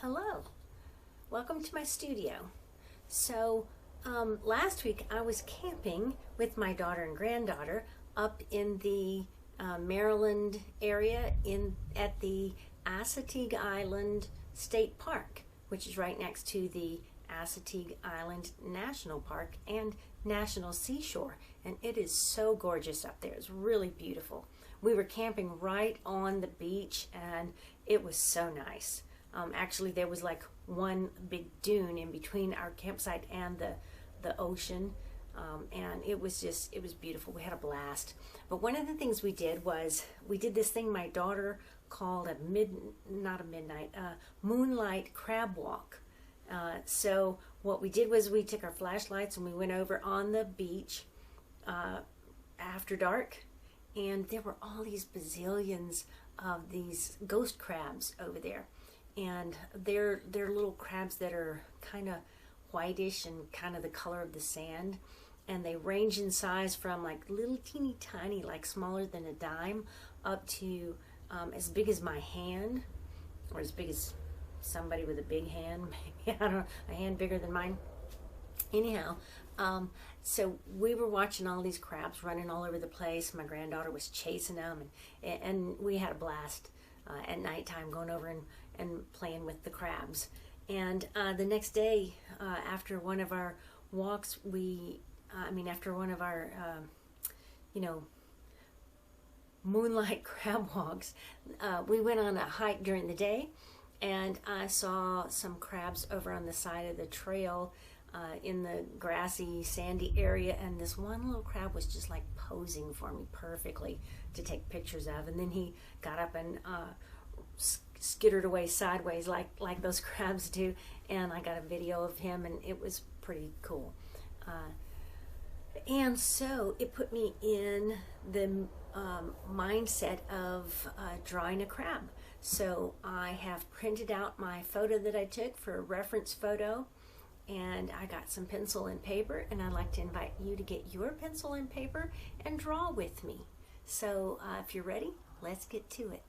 Hello, welcome to my studio. So last week I was camping with my daughter and granddaughter up in the Maryland area at the Assateague Island State Park, which is right next to the Assateague Island National Park and National Seashore, and it is so gorgeous up there. It's really beautiful. We were camping right on the beach and it was so nice. Actually, there was like one big dune in between our campsite and the ocean, and it was beautiful. We had a blast. But one of the things we did was we did this thing my daughter called Moonlight crab walk. So what we did was we took our flashlights and we went over on the beach after dark, and there were all these bazillions of these ghost crabs over there. And they're little crabs that are kind of whitish and kind of the color of the sand, and they range in size from like little teeny tiny, like smaller than a dime, up to as big as my hand, or as big as somebody with a big hand, maybe, I don't know, a hand bigger than mine. Anyhow, so we were watching all these crabs running all over the place. My granddaughter was chasing them, and we had a blast at nighttime going over and playing with the crabs. And the next day, after one of our walks, after one of our, moonlight crab walks, we went on a hike during the day, and I saw some crabs over on the side of the trail in the grassy, sandy area, and this one little crab was just like posing for me perfectly to take pictures of. And then he got up and skittered away sideways like those crabs do, and I got a video of him, and it was pretty cool. And so it put me in the mindset of drawing a crab. So I have printed out my photo that I took for a reference photo, and I got some pencil and paper, and I'd like to invite you to get your pencil and paper and draw with me. So if you're ready, let's get to it.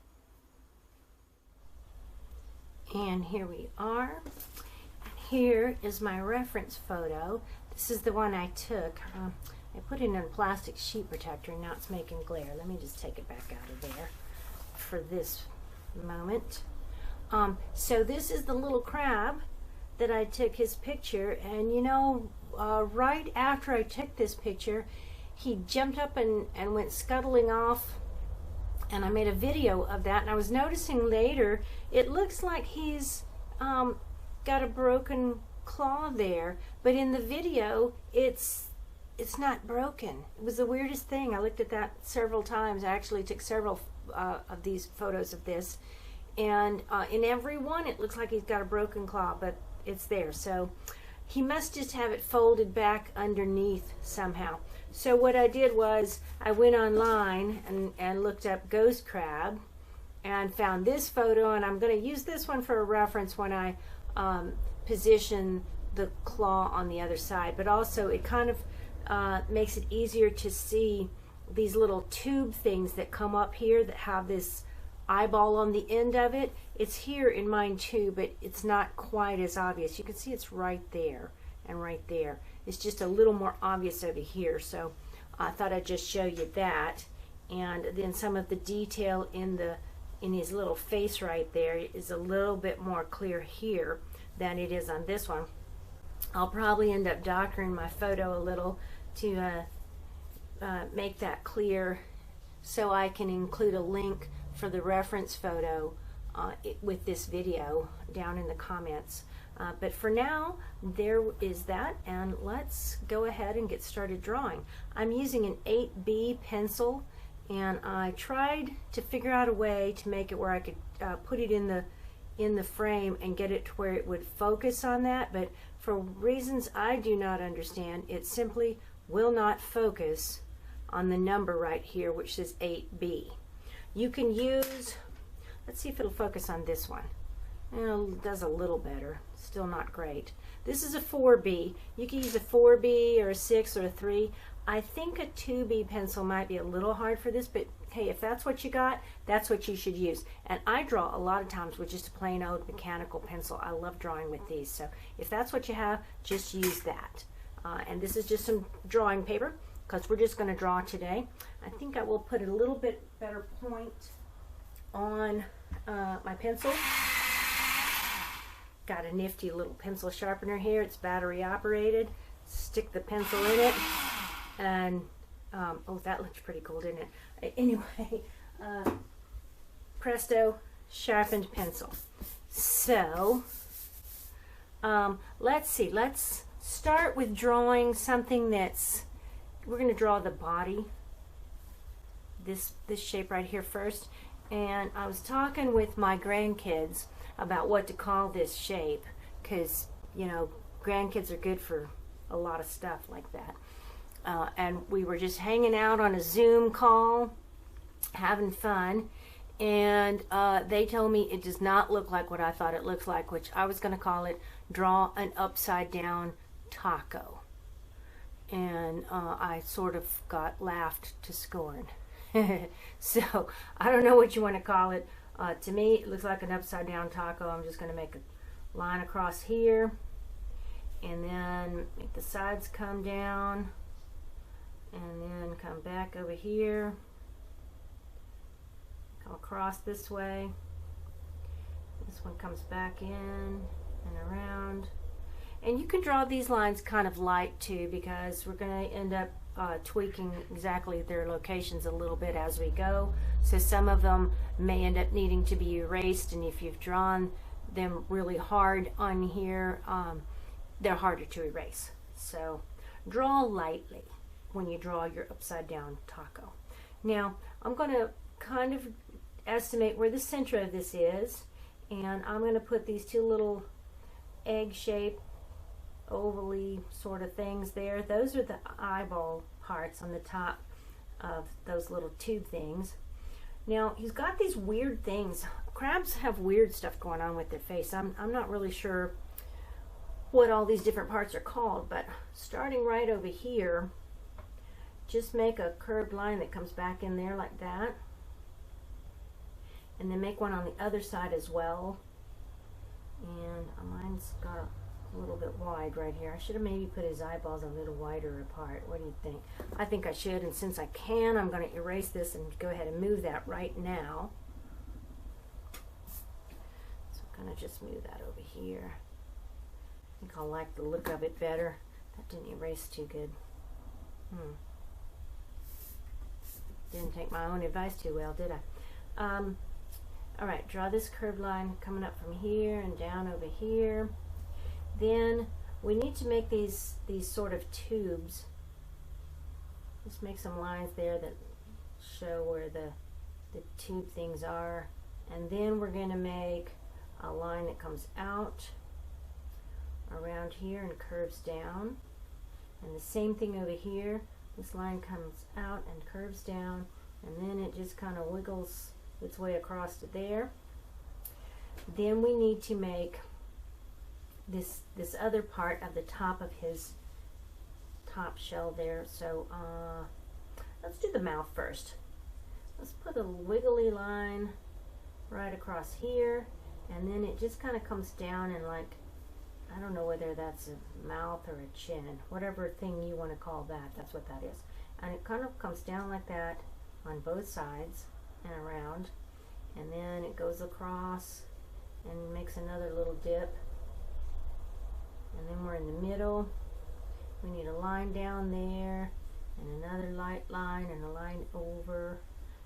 And here we are. Here is my reference photo. This is the one I took. I put it in a plastic sheet protector, and now it's making glare. Let me just take it back out of there for this moment. So this is the little crab that I took his picture, and right after I took this picture, he jumped up and went scuttling off, and I made a video of that. And I was noticing later, it looks like he's got a broken claw there, but in the video it's not broken. It was the weirdest thing. I looked at that several times. I actually took several of these photos of this, and in every one it looks like he's got a broken claw, but it's there. So he must just have it folded back underneath somehow. So what I did was I went online and looked up ghost crab and found this photo, and I'm going to use this one for a reference when I position the claw on the other side. But also it kind of makes it easier to see these little tube things that come up here that have this eyeball on the end of it. It's here in mine too, but it's not quite as obvious. You can see it's right there and right there. It's just a little more obvious over here, so I thought I'd just show you that. And then some of the detail in his little face right there is a little bit more clear here than it is on this one. I'll probably end up doctoring my photo a little to make that clear, so I can include a link for the reference photo with this video down in the comments. But for now, there is that, and let's go ahead and get started drawing. I'm using an 8B pencil, and I tried to figure out a way to make it where I could put it in the frame and get it to where it would focus on that, but for reasons I do not understand, it simply will not focus on the number right here, which says 8B. You can use, let's see if it'll focus on this one. It does a little better, still not great. This is a 4B. You can use a 4B or a 6 or a 3. I think a 2B pencil might be a little hard for this, but hey, if that's what you got, that's what you should use. And I draw a lot of times with just a plain old mechanical pencil. I love drawing with these. So if that's what you have, just use that. And this is just some drawing paper, because we're just going to draw today. I think I will put a little bit better point on my pencil. Got a nifty little pencil sharpener here. It's battery operated. Stick the pencil in it, and oh, that looks pretty cool, didn't it? Anyway, presto, sharpened pencil. So let's see. Let's start with drawing something that's, we're going to draw the body, this shape right here first. And I was talking with my grandkids about what to call this shape, because, you know, grandkids are good for a lot of stuff like that. And we were just hanging out on a Zoom call, having fun, and they told me it does not look like what I thought it looks like, which I was going to call it draw an upside down taco. And I sort of got laughed to scorn. So I don't know what you want to call it. To me, it looks like an upside down taco. I'm just going to make a line across here, and then make the sides come down, and then come back over here, come across this way. This one comes back in and around. And you can draw these lines kind of light too, because we're going to end up tweaking exactly their locations a little bit as we go. So some of them may end up needing to be erased, and if you've drawn them really hard on here, they're harder to erase. So draw lightly when you draw your upside down taco. Now I'm going to kind of estimate where the center of this is, and I'm going to put these two little egg shaped ovally sort of things there. Those are the eyeball parts on the top of those little tube things. Now he's got these weird things. Crabs have weird stuff going on with their face. I'm not really sure what all these different parts are called, but starting right over here, just make a curved line that comes back in there like that, and then make one on the other side as well. And mine's got a little bit wide right here. I should have maybe put his eyeballs a little wider apart. What do you think? I think I should, and since I can, I'm going to erase this and go ahead and move that right now. So I'm going to just move that over here. I think I'll like the look of it better. That didn't erase too good. Didn't take my own advice too well, did I? Alright, draw this curved line coming up from here and down over here. Then we need to make these sort of tubes. Just make some lines there that show where the tube things are. And then we're going to make a line that comes out around here and curves down. And the same thing over here. This line comes out and curves down, and then it just kind of wiggles its way across to there. Then we need to make this other part of the top of his top shell there. So let's do the mouth first. Let's put a wiggly line right across here, and then it just kind of comes down and, like, I don't know whether that's a mouth or a chin, whatever thing you want to call that, that's what that is. And it kind of comes down like that on both sides and around, and then it goes across and makes another little dip, and then we're in the middle. We need a line down there and another light line and a line over,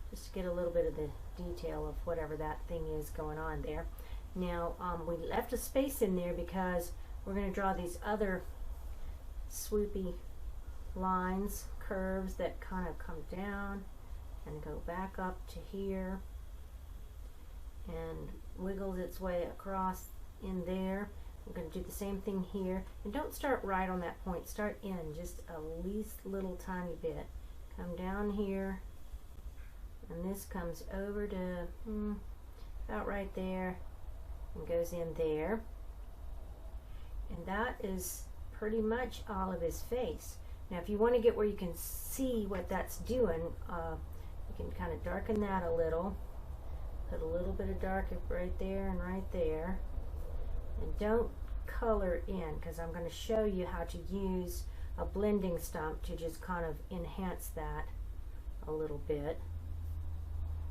just to get a little bit of the detail of whatever that thing is going on there. Now we left a space in there because we're going to draw these other swoopy lines, curves that kind of come down and go back up to here and wiggles its way across in there. We're going to do the same thing here, and don't start right on that point, start in just a least little tiny bit. Come down here, and this comes over to about right there and goes in there, and that is pretty much all of his face. Now if you want to get where you can see what that's doing, You can kind of darken that a little. Put a little bit of dark right there and right there. And don't color in, because I'm going to show you how to use a blending stump to just kind of enhance that a little bit.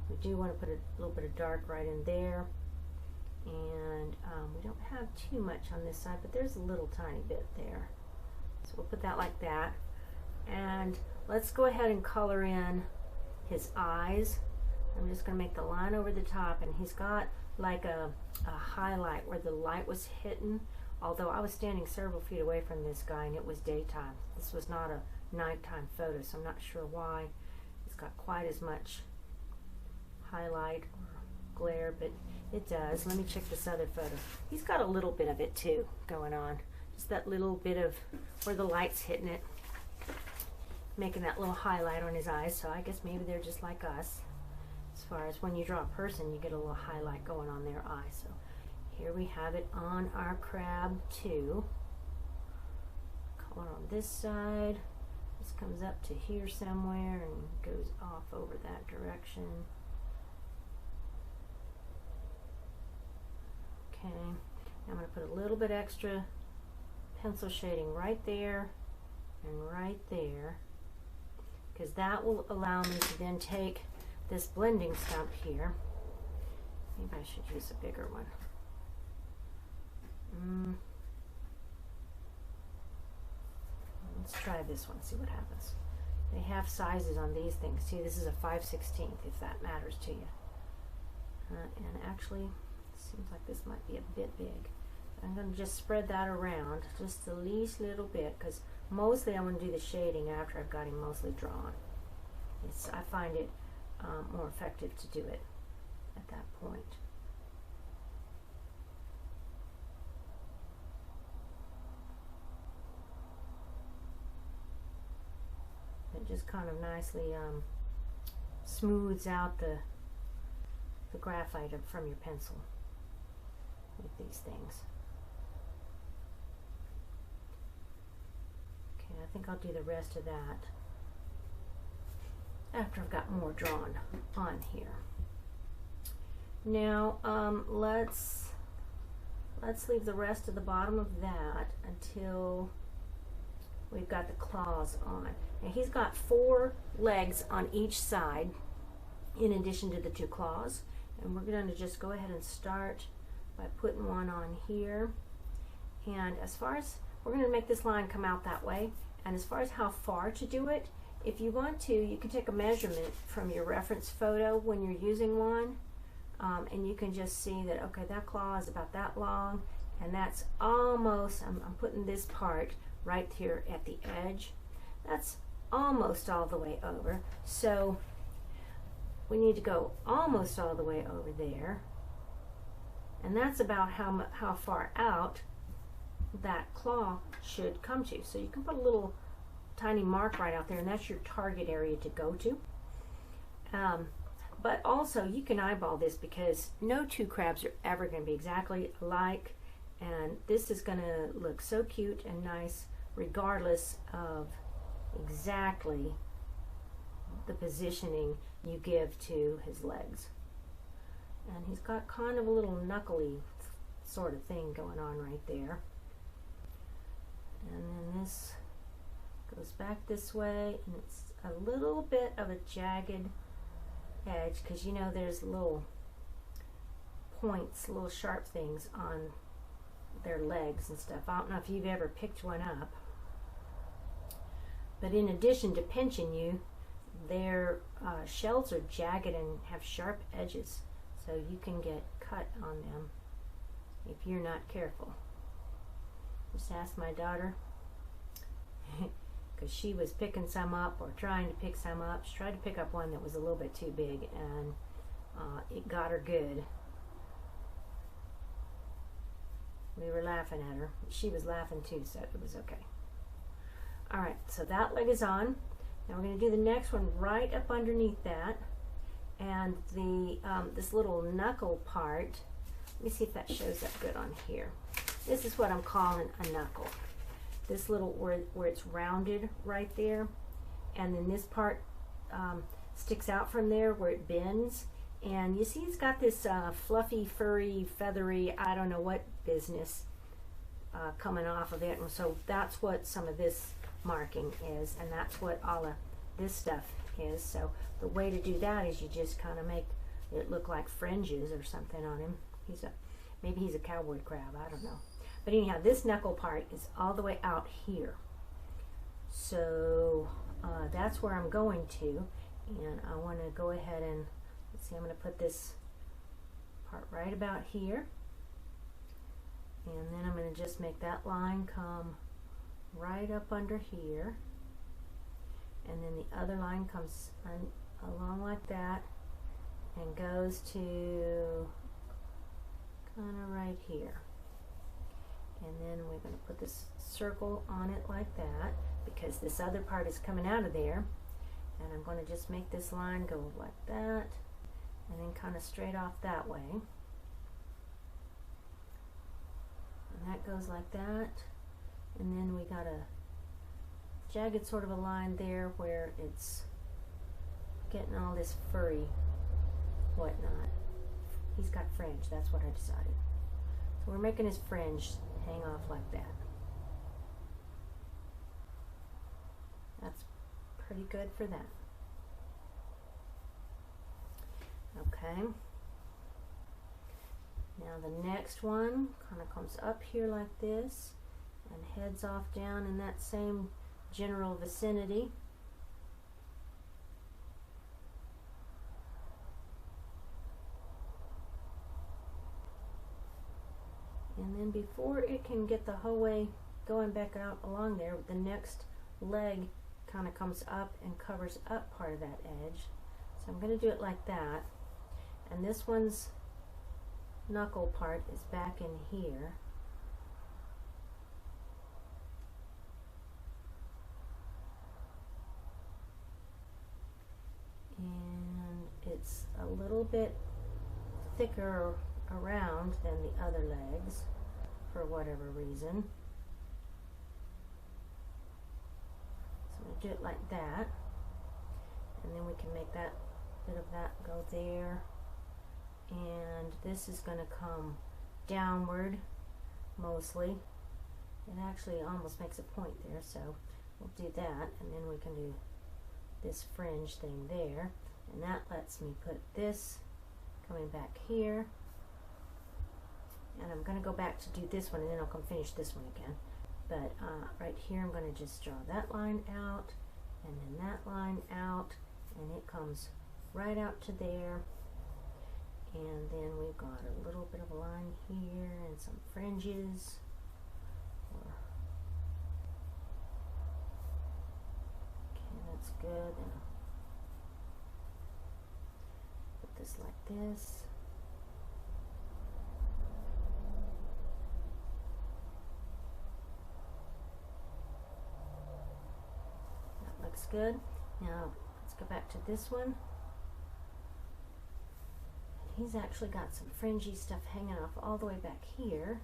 We do want to put a little bit of dark right in there. And we don't have too much on this side, but there's a little tiny bit there. So we'll put that like that. And let's go ahead and color in his eyes. I'm just going to make the line over the top, and he's got like a highlight where the light was hitting, although I was standing several feet away from this guy and it was daytime. This was not a nighttime photo, so I'm not sure why it's got quite as much highlight or glare, but it does. Let me check this other photo. He's got a little bit of it too going on. Just that little bit of where the light's hitting it, making that little highlight on his eyes. So I guess maybe they're just like us. As far as when you draw a person, you get a little highlight going on their eye. So here we have it on our crab too. Color on this side. This comes up to here somewhere and goes off over that direction. Okay, now I'm going to put a little bit extra pencil shading right there and right there, because that will allow me to then take this blending stump here. Maybe I should use a bigger one. Let's try this one, see what happens. They have sizes on these things. See, this is a 5/16, if that matters to you. And actually, seems like this might be a bit big. I'm going to just spread that around just the least little bit, because mostly I'm going to do the shading after I've got him mostly drawn. I find it more effective to do it at that point. It just kind of nicely smooths out the graphite from your pencil with these things. Okay, I think I'll do the rest of that after I've got more drawn on here. Now let's leave the rest of the bottom of that until we've got the claws on. Now he's got 4 legs on each side in addition to the 2 claws, and we're going to just go ahead and start by putting one on here. And as far as we're going to make this line come out that way, and as far as how far to do it, if you want to, you can take a measurement from your reference photo when you're using one, and you can just see that, okay, that claw is about that long, and that's almost, I'm putting this part right here at the edge, that's almost all the way over. So we need to go almost all the way over there, and that's about how far out that claw should come to. So you can put a little tiny mark right out there, and that's your target area to go to. But also you can eyeball this, because no 2 crabs are ever going to be exactly alike, and this is going to look so cute and nice regardless of exactly the positioning you give to his legs. And he's got kind of a little knuckly sort of thing going on right there. And then this goes back this way, and it's a little bit of a jagged edge, because you know there's little points, little sharp things on their legs and stuff. I don't know if you've ever picked one up, but in addition to pinching you, their shells are jagged and have sharp edges, so you can get cut on them if you're not careful. Just ask my daughter, because she was picking some up or trying to pick some up. She tried to pick up one that was a little bit too big, and it got her good. We were laughing at her. She was laughing too, so it was okay. Alright, so that leg is on. Now we're going to do the next one right up underneath that. And the this little knuckle part, let me see if that shows up good on here. This is what I'm calling a knuckle. This little, where it's rounded right there. And then this part, sticks out from there where it bends. And you see it's got this fluffy, furry, feathery, I don't know what business coming off of it. And so that's what some of this marking is, and that's what all of this stuff is. So the way to do that is you just kind of make it look like fringes or something on him. Maybe he's a cowboy crab, I don't know. But anyhow, this knuckle part is all the way out here. So that's where I'm going to, and I want to go ahead and, let's see, I'm going to put this part right about here, and then I'm going to just make that line come right up under here, and then the other line comes along like that and goes to kind of right here. And then we're going to put this circle on it like that, because this other part is coming out of there. And I'm going to just make this line go like that, and then kind of straight off that way. And that goes like that. And then we got a jagged sort of a line there where it's getting all this furry whatnot. He's got fringe, that's what I decided. So we're making his fringe hang off like that. That's pretty good for that. Okay. Now the next one kind of comes up here like this and heads off down in that same general vicinity. And then before it can get the whole way going back out along there, the next leg kind of comes up and covers up part of that edge. So I'm going to do it like that. And this one's knuckle part is back in here. And it's a little bit thicker around than the other legs for whatever reason. So I'm going to do it like that, and then we can make that bit of that go there, and this is going to come downward mostly. It actually almost makes a point there, so we'll do that, and then we can do this fringe thing there, and that lets me put this coming back here. And I'm going to go back to do this one, and then I'll come finish this one again. But right here I'm going to just draw that line out, and then that line out, and it comes right out to there. And then we've got a little bit of a line here and some fringes. Okay, that's good. And put this like this. Looks good. Now let's go back to this one. He's actually got some fringy stuff hanging off all the way back here.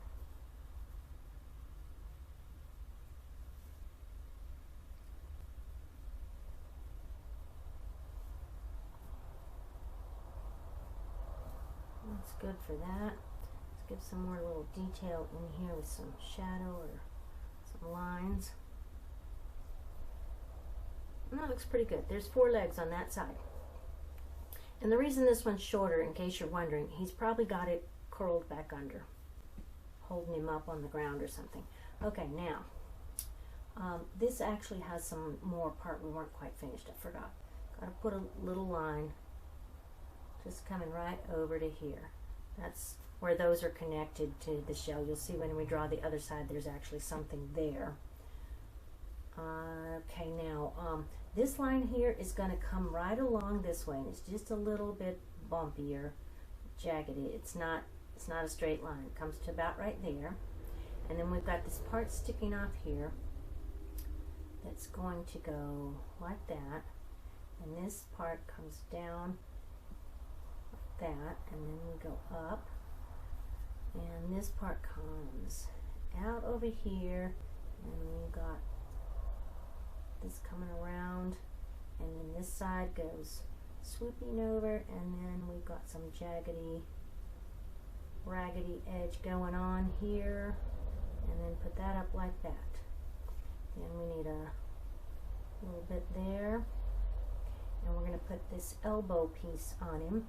That's good for that. Let's give some more little detail in here with some shadow or some lines. And that looks pretty good. There's 4 legs on that side. And the reason this one's shorter, in case you're wondering, he's probably got it curled back under, holding him up on the ground or something. Okay, now, this actually has some more part we weren't quite finished. I forgot. Got to put a little line just coming right over to here. That's where those are connected to the shell. You'll see when we draw the other side, there's actually something there. Okay, now this line here is going to come right along this way, and it's just a little bit bumpier, jagged. It's not a straight line. It comes to about right there, and then we've got this part sticking off here that's going to go like that, and this part comes down like that, and then we go up, and this part comes out over here, and we've got this coming around, and then this side goes swooping over, and then we've got some jaggedy, raggedy edge going on here, and then put that up like that. Then we need a little bit there, and we're going to put this elbow piece on him,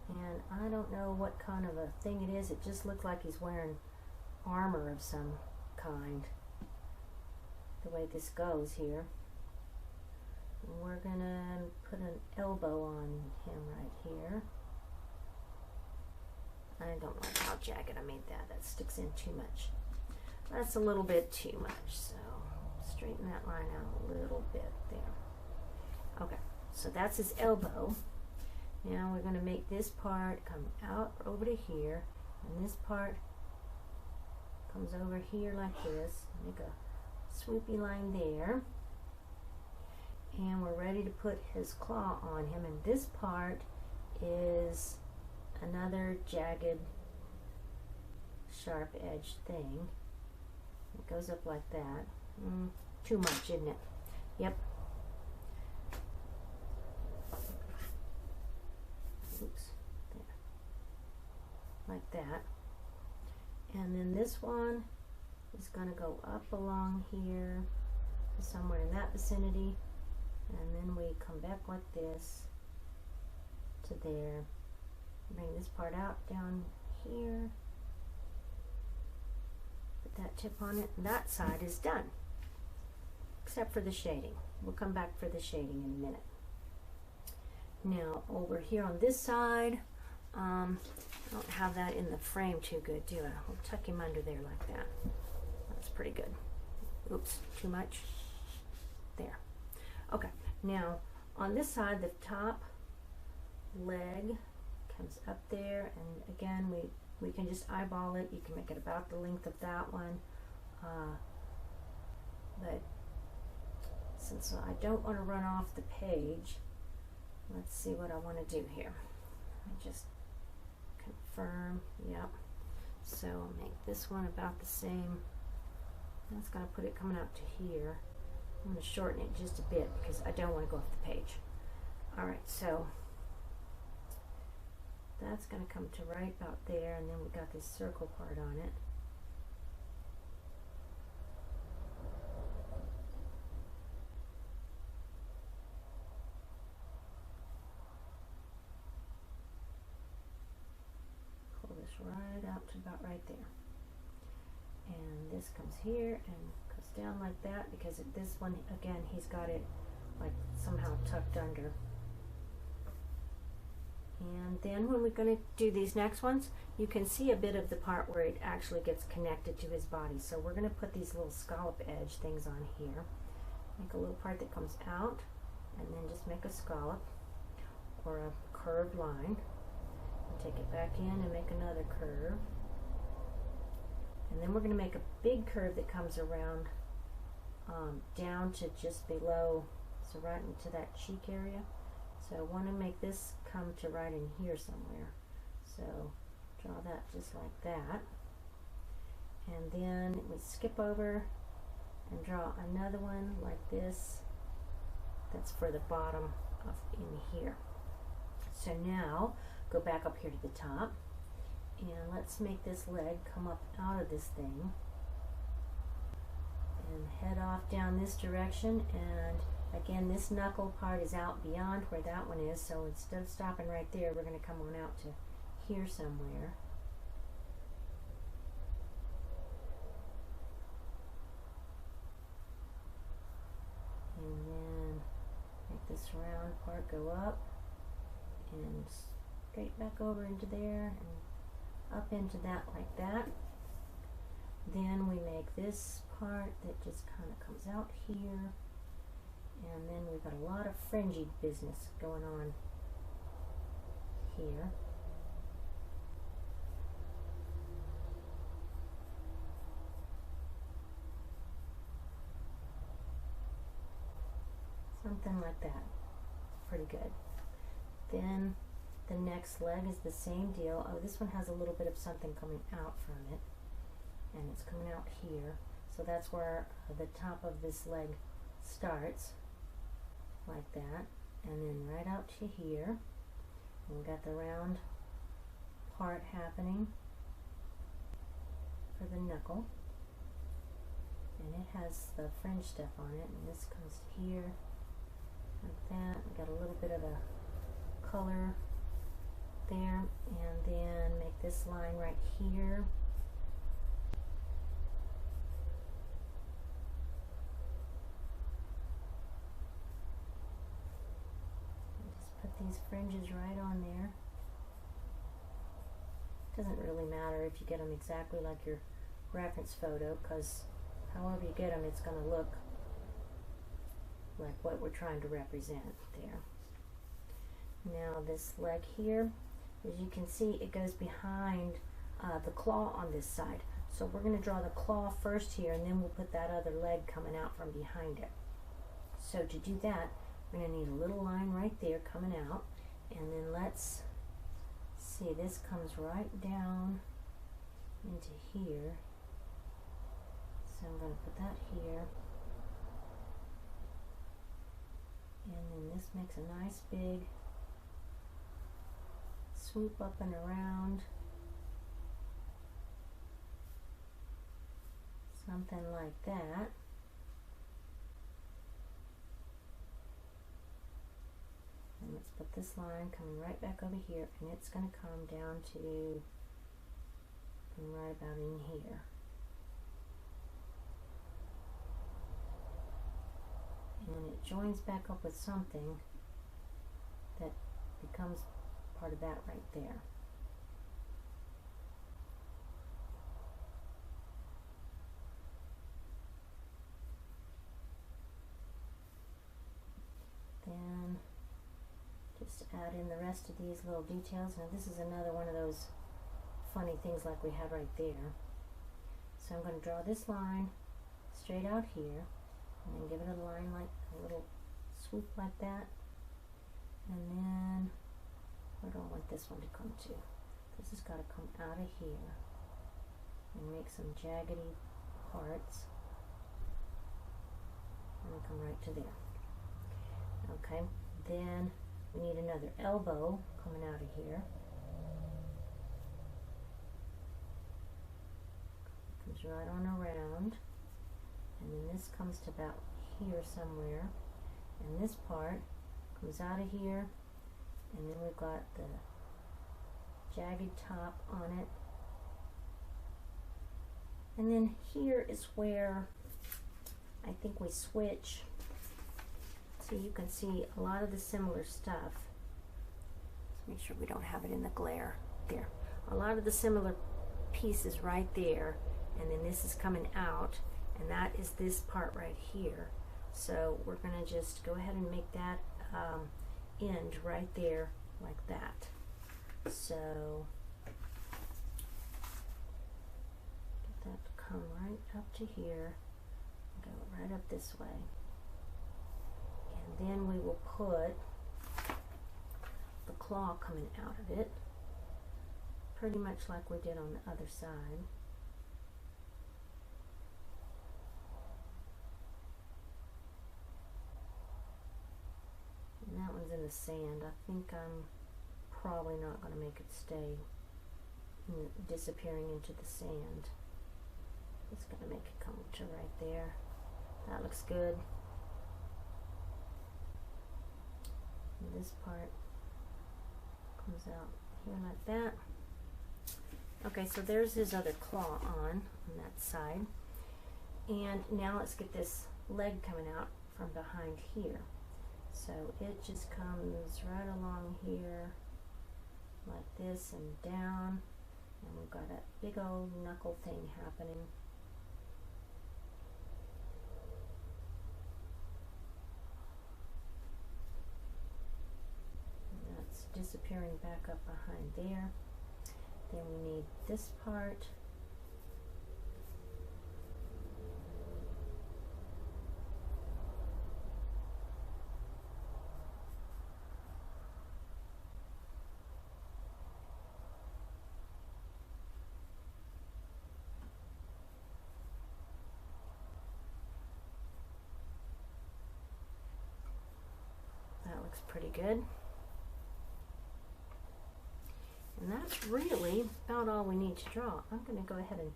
and I don't know what kind of a thing it is. It just looks like he's wearing armor of some kind, the way this goes here. And we're going to put an elbow on him right here. I don't like how jagged I made that. That sticks in too much. That's a little bit too much, so straighten that line out a little bit there. Okay, so that's his elbow. Now we're going to make this part come out over to here, and this part comes over here like this. Make a swoopy line there. And we're ready to put his claw on him, and this part is another jagged, sharp edge thing. It goes up like that. Too much, isn't it? Yep. Oops. There. Like that. And then this one is going to go up along here, somewhere in that vicinity. And then we come back like this to there. Bring this part out down here. Put that tip on it. And that side is done. Except for the shading. We'll come back for the shading in a minute. Now over here on this side, I don't have that in the frame too good, do I? We'll tuck him under there like that. That's pretty good. Oops, too much. There. Okay, now on this side, the top leg comes up there, and again, we can just eyeball it. You can make it about the length of that one. But since I don't want to run off the page, let's see what I want to do here. I just confirm, yep. So I'll make this one about the same. That's going to put it coming out to here. I'm going to shorten it just a bit because I don't want to go off the page. Alright, so that's going to come to right about there, and then we got this circle part on it. Pull this right out to about right there. And this comes here and goes down like that, because this one, again, he's got it like somehow tucked under. And then when we're going to do these next ones, you can see a bit of the part where it actually gets connected to his body. So we're going to put these little scallop edge things on here. Make a little part that comes out, and then just make a scallop or a curved line. And take it back in and make another curve. And then we're going to make a big curve that comes around down to just below, so right into that cheek area. So I want to make this come to right in here somewhere. So draw that just like that. And then we skip over and draw another one like this. That's for the bottom of in here. So now go back up here to the top. And let's make this leg come up out of this thing and head off down this direction. And again, this knuckle part is out beyond where that one is, so instead of stopping right there, we're going to come on out to here somewhere. And then make this round part go up and straight back over into there and up into that like that. Then we make this part that just kind of comes out here, and then we've got a lot of fringy business going on here. Something like that. Pretty good. Then the next leg is the same deal. Oh, this one has a little bit of something coming out from it, and it's coming out here. So that's where the top of this leg starts, like that. and then right out to here. And we got the round part happening for the knuckle, and it has the fringe stuff on it, and this comes here like that. We got a little bit of a color there, and then make this line right here. And just put these fringes right on there. Doesn't really matter if you get them exactly like your reference photo, because however you get them, it's going to look like what we're trying to represent there. Now this leg here, as you can see, it goes behind the claw on this side. So we're going to draw the claw first here, and then we'll put that other leg coming out from behind it. So to do that, we're going to need a little line right there coming out, and then let's see, this comes right down into here. So I'm going to put that here, and then this makes a nice big swoop up and around, something like that. And let's put this line coming right back over here, and it's going to come down to right about in here. And it joins back up with something that becomes part of that right there. Then just add in the rest of these little details. Now this is another one of those funny things like we had right there. So I'm going to draw this line straight out here, and then give it a line like a little swoop like that. And then where do I want this one to come to? This has got to come out of here and make some jaggedy parts, and then come right to there. Okay, then we need another elbow coming out of here. Comes right on around, and then this comes to about here somewhere, and this part comes out of here, and then we've got the jagged top on it. And then here is where I think we switch. So you can see a lot of the similar stuff. Let's make sure we don't have it in the glare. There. A lot of the similar pieces right there, and then this is coming out, and that is this part right here. So we're going to just go ahead and make that end right there like that. So get that to come right up to here, go right up this way, and then we will put the claw coming out of it, pretty much like we did on the other side. And that one's in the sand. I think I'm probably not going to make it stay disappearing into the sand. It's going to make it come to right there. That looks good. And this part comes out here like that. Okay, so there's his other claw on that side. And now let's get this leg coming out from behind here. So it just comes right along here like this and down, and we've got a big old knuckle thing happening. And that's disappearing back up behind there. Then we need this part. pretty good. And that's really about all we need to draw. I'm going to go ahead and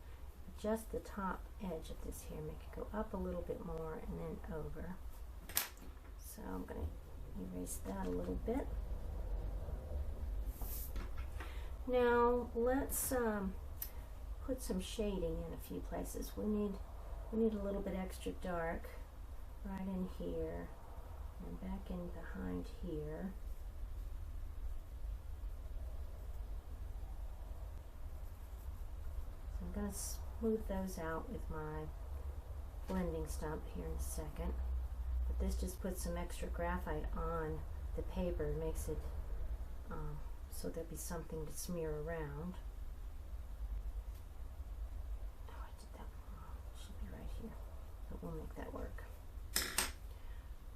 adjust the top edge of this here, make it go up a little bit more and then over. So I'm going to erase that a little bit. Now let's put some shading in a few places. We need a little bit extra dark right in here and back in behind here. So I'm going to smooth those out with my blending stump here in a second. But this just puts some extra graphite on the paper, makes it so there'll be something to smear around. Oh, I did that wrong. It should be right here. But we'll make that work.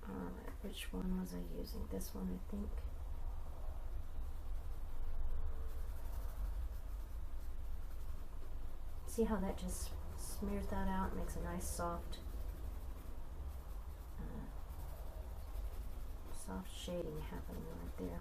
Alright, which one was I using? This one, I think. See how that just smears that out, makes a nice soft shading happening right there.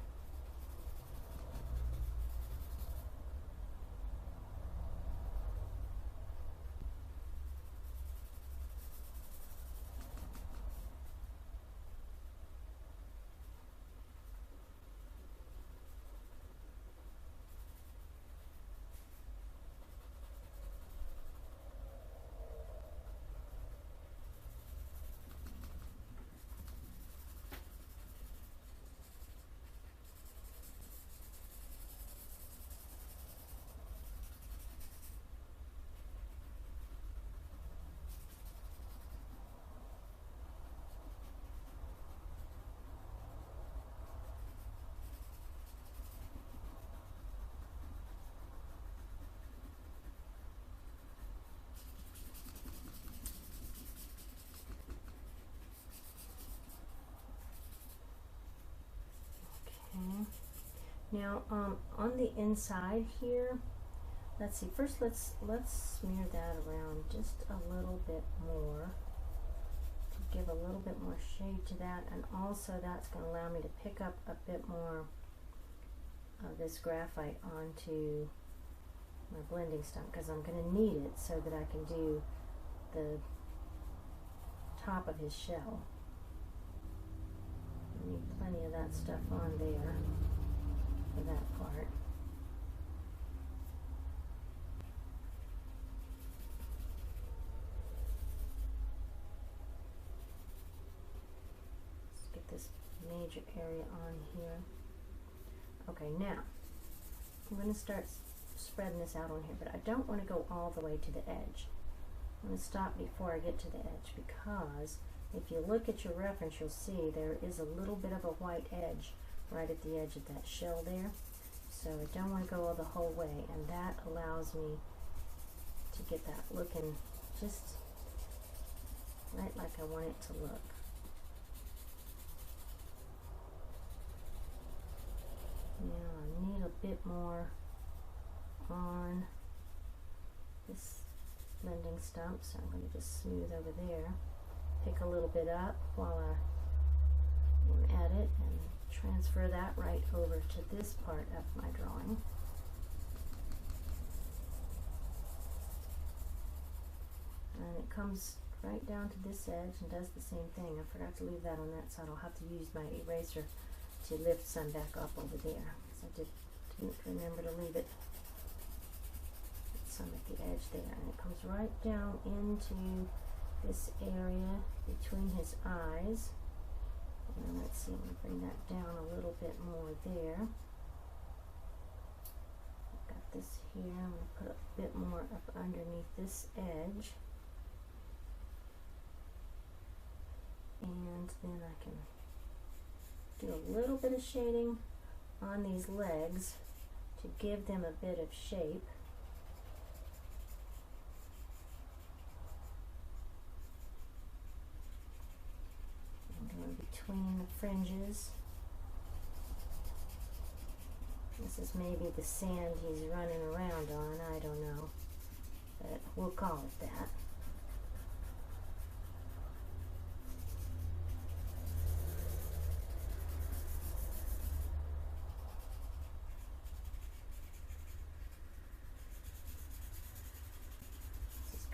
Now on the inside here, let's see, first let's smear that around just a little bit more to give a little bit more shade to that, and also that's going to allow me to pick up a bit more of this graphite onto my blending stump, because I'm going to need it so that I can do the top of his shell. I need plenty of that stuff on there for that part. Let's get this major area on here. Okay, now I'm going to start spreading this out on here, but I don't want to go all the way to the edge. I'm going to stop before I get to the edge, because if you look at your reference, you'll see there is a little bit of a white edge right at the edge of that shell there. So I don't want to go the whole way, and that allows me to get that looking just right like I want it to look. Now I need a bit more on this blending stump, so I'm going to just smooth over there, pick a little bit up while I am at it, and transfer that right over to this part of my drawing. And it comes right down to this edge and does the same thing. I forgot to leave that on that side. I'll have to use my eraser to lift some back up over there, because I didn't remember to leave it some at the edge there. And it comes right down into this area between his eyes. And let's see, I'm going to bring that down a little bit more there. I've got this here. I'm going to put a bit more up underneath this edge. And then I can do a little bit of shading on these legs to give them a bit of shape. Between the fringes. This is maybe the sand he's running around on, I don't know, but we'll call it that.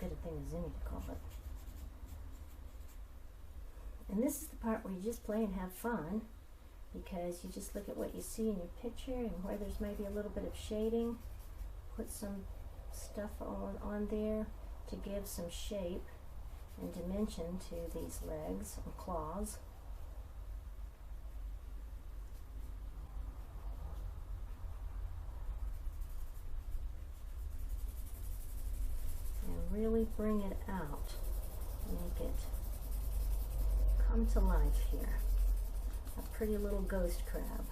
good a thing as any to call it. And this is the part where you just play and have fun, because you just look at what you see in your picture and where there's maybe a little bit of shading. Put some stuff on there to give some shape and dimension to these legs and claws. And really bring it out. Make it come to life here. A pretty little ghost crab.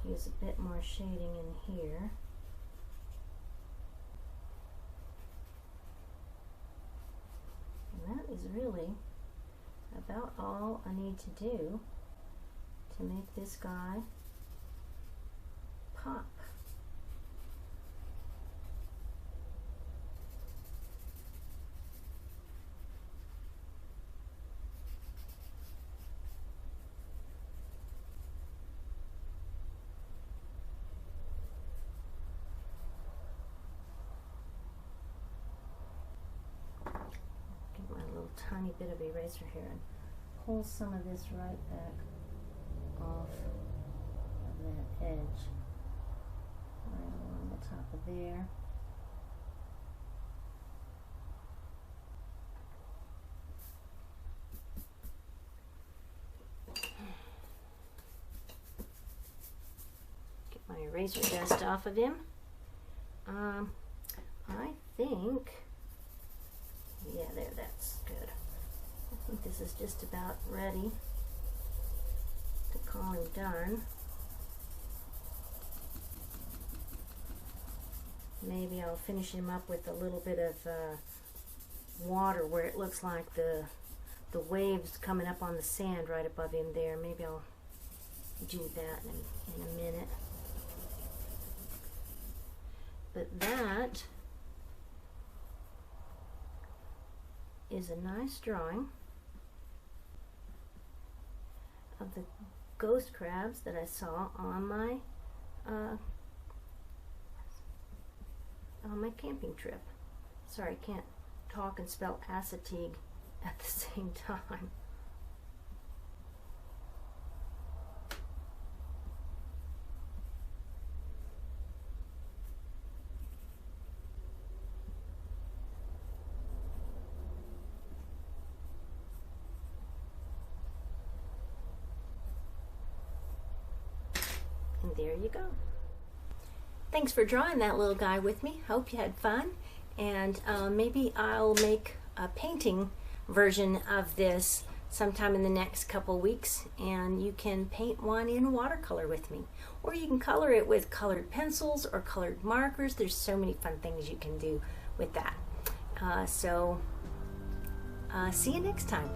Use a bit more shading in here. And that is really about all I need to do to make this guy pop. Tiny bit of eraser here and pull some of this right back off of that edge, right along the top of there. Get my eraser dust off of him. I think, yeah, there, that's good. I think this is just about ready to call him done. Maybe I'll finish him up with a little bit of water where it looks like the waves coming up on the sand right above him there. Maybe I'll do that in a minute. But that is a nice drawing of the ghost crabs that I saw on my camping trip. Sorry, I can't talk and spell acetate at the same time. And there you go. Thanks for drawing that little guy with me. Hope you had fun. And maybe I'll make a painting version of this sometime in the next couple weeks, and you can paint one in watercolor with me. Or you can color it with colored pencils or colored markers. There's so many fun things you can do with that. See you next time.